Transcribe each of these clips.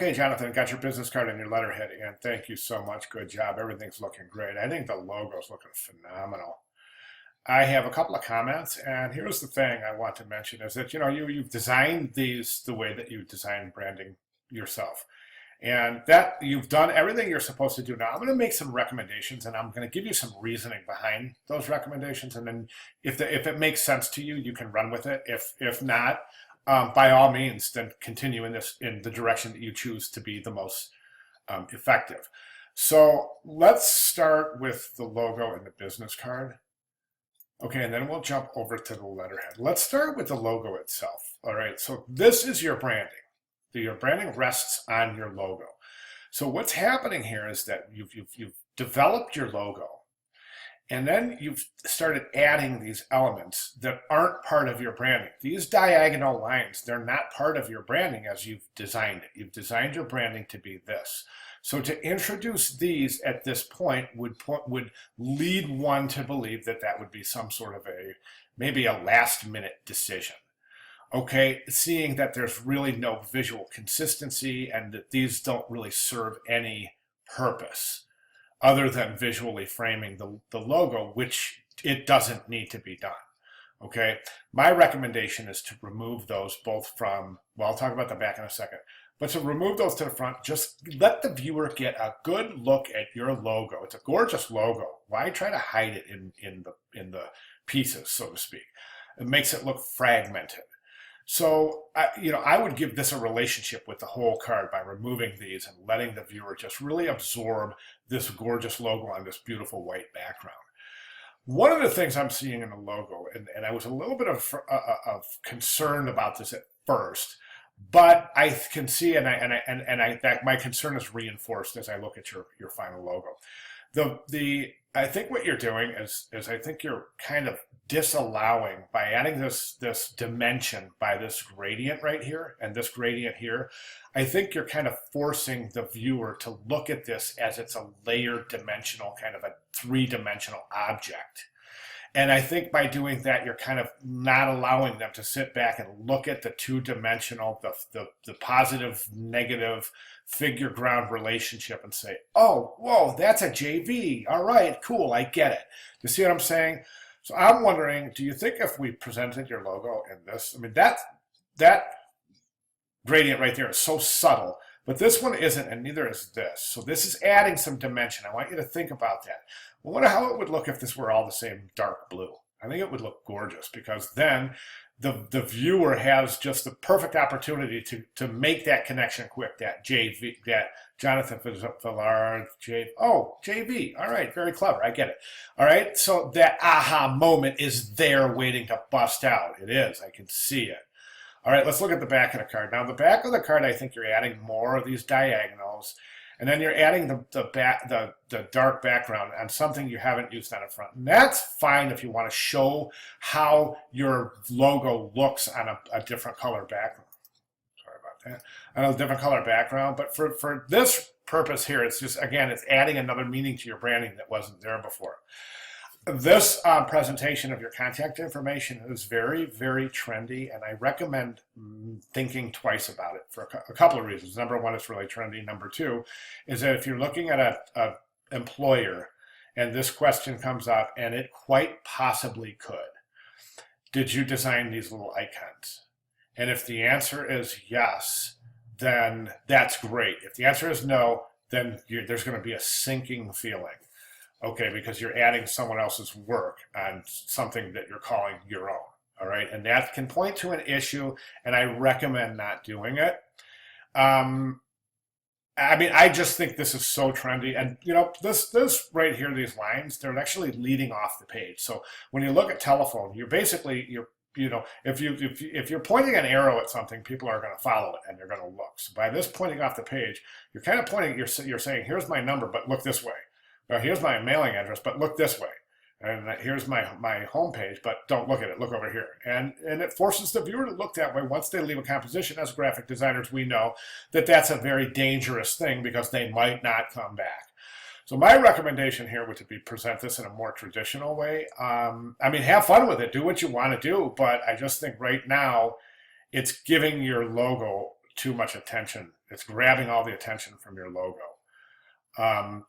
Okay, Jonathan, got your business card and your letterhead, and thank you so much. Good job. Everything's looking great. I think the logo's looking phenomenal. I have a couple of comments, and here's the thing I want to mention is that you've designed these the way that you design branding yourself, and that you've done everything you're supposed to do. Now I'm going to make some recommendations, and I'm going to give you some reasoning behind those recommendations, and then if it makes sense to you, you can run with it. If not, by all means, then continue in the direction that you choose to be the most effective. So let's start with the logo and the business card. Okay, and then we'll jump over to the letterhead. Let's start with the logo itself. All right, so this is your branding. Your branding rests on your logo. So what's happening here is that you've developed your logo, and then you've started adding these elements that aren't part of your branding. These diagonal lines, they're not part of your branding as you've designed it. You've designed your branding to be this. So to introduce these at this point would lead one to believe that that would be some sort of maybe a last minute decision. Okay, seeing that there's really no visual consistency and that these don't really serve any purpose other than visually framing the logo, which it doesn't need to be done. Okay, my recommendation is to remove those both from, well, I'll talk about the back in a second, but to remove those to the front, just let the viewer get a good look at your logo. It's a gorgeous logo. Why try to hide it in the pieces, so to speak? It makes it look fragmented. So, I would give this a relationship with the whole card by removing these and letting the viewer just really absorb this gorgeous logo on this beautiful white background. One of the things I'm seeing in the logo, and I was a little bit of concerned about this at first, but I can see, that my concern is reinforced as I look at your final logo. I think what you're doing is I think you're kind of disallowing by adding this dimension by this gradient right here and this gradient here. I think you're kind of forcing the viewer to look at this as it's a layered dimensional, kind of a three-dimensional object. And I think by doing that, you're kind of not allowing them to sit back and look at the two-dimensional, the positive, negative figure ground relationship and say, oh, whoa, that's a JV. All right, cool, I get it. You see what I'm saying? So I'm wondering, do you think if we presented your logo in this, I mean, that gradient right there is so subtle, but this one isn't, and neither is this. So this is adding some dimension. I want you to think about that. I wonder how it would look if this were all the same dark blue. I think it would look gorgeous because then the viewer has just the perfect opportunity to make that connection quick, that JV, that Jonathan Villar, JV. All right, very clever. I get it. All right, so that aha moment is there waiting to bust out. It is. I can see it. All right, let's look at the back of the card. Now, the back of the card, I think you're adding more of these diagonals, and then you're adding the dark background on something you haven't used on the front. And that's fine if you want to show how your logo looks on a different color background. Sorry about that. On a different color background, but for this purpose here, it's just, again, it's adding another meaning to your branding that wasn't there before. This presentation of your contact information is very, very trendy, and I recommend thinking twice about it for a couple of reasons. Number one, it's really trendy. Number two is that if you're looking at a employer and this question comes up, and it quite possibly could, did you design these little icons? And if the answer is yes, then that's great. If the answer is no, then there's going to be a sinking feeling. Okay, because you're adding someone else's work on something that you're calling your own, all right? And that can point to an issue, and I recommend not doing it. I mean, I just think this is so trendy. And, this right here, these lines, they're actually leading off the page. So when you look at telephone, if you're pointing an arrow at something, people are going to follow it, and they're going to look. So by this pointing off the page, you're kind of pointing, you're saying, here's my number, but look this way. Well, here's my mailing address, but look this way. And here's my home page, but don't look at it. Look over here. And it forces the viewer to look that way. Once they leave a composition, as graphic designers, we know that that's a very dangerous thing because they might not come back. So my recommendation here would be present this in a more traditional way. I mean, have fun with it. Do what you want to do. But I just think right now it's giving your logo too much attention It's grabbing all the attention from your logo.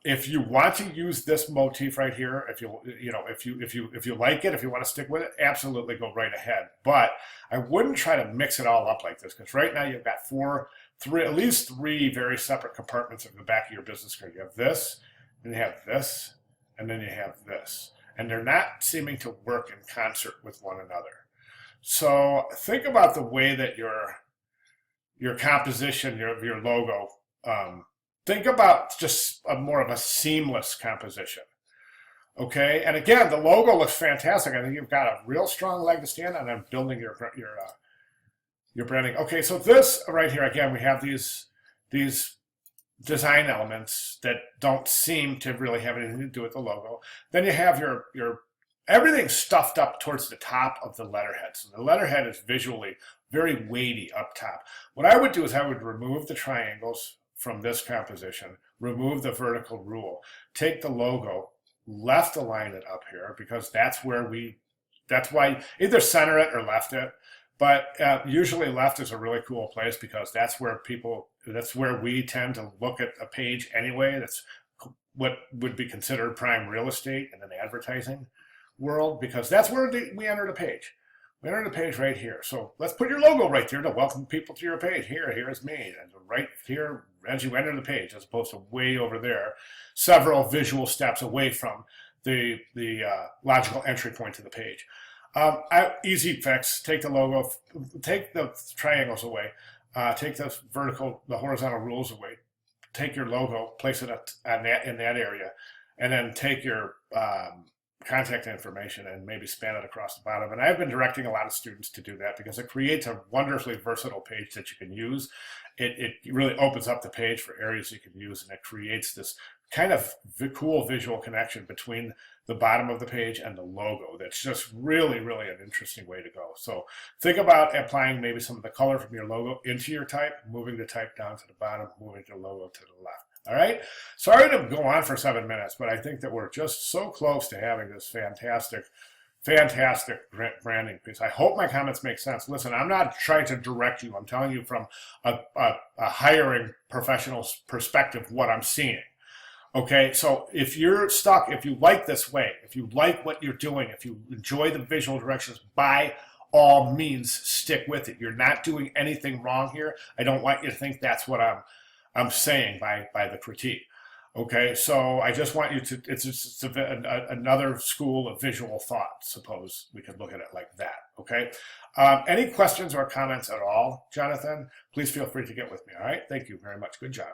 If you want to use this motif right here, if you like it, if you want to stick with it, absolutely go right ahead. But I wouldn't try to mix it all up like this, because right now you've got at least three very separate compartments at the back of your business card. You have this, and you have this, and then you have this, and they're not seeming to work in concert with one another. So think about the way that your composition, your logo. Think about just more of a seamless composition. Okay, and again, the logo looks fantastic. I think you've got a real strong leg to stand on in building your branding. Okay, so this right here, again, we have these design elements that don't seem to really have anything to do with the logo. Then you have your everything stuffed up towards the top of the letterhead. So the letterhead is visually very weighty up top. What I would do is I would remove the triangles from this composition, remove the vertical rule, take the logo, left align it up here, because that's why either center it or left it. But usually left is a really cool place, because that's where we tend to look at a page anyway. That's what would be considered prime real estate in an advertising world, because that's where we enter the page. We enter the page right here. So let's put your logo right there to welcome people to your page. Here's me. And right here as you enter the page, as opposed to way over there, several visual steps away from the logical entry point to the page. Easy fix, take the logo, take the triangles away, take the horizontal rules away, take your logo, place it in that area, and then take your contact information and maybe span it across the bottom. And I've been directing a lot of students to do that, because it creates a wonderfully versatile page that you can use. It really opens up the page for areas you can use, and it creates this kind of cool visual connection between the bottom of the page and the logo. That's just really, really an interesting way to go. So think about applying maybe some of the color from your logo into your type, moving the type down to the bottom, moving the logo to the left. All right. Sorry to go on for 7 minutes, but I think that we're just so close to having this fantastic branding piece. I hope my comments make sense. Listen, I'm not trying to direct you. I'm telling you from a hiring professional's perspective what I'm seeing. Okay, so if you're stuck, if you like this way, if you like what you're doing, if you enjoy the visual directions, by all means, stick with it. You're not doing anything wrong here. I don't want you to think that's what I'm saying by the critique. Okay, so I just want you to, it's just another school of visual thought, suppose we could look at it like that, okay? Any questions or comments at all, Jonathan? Please feel free to get with me, all right? Thank you very much. Good job.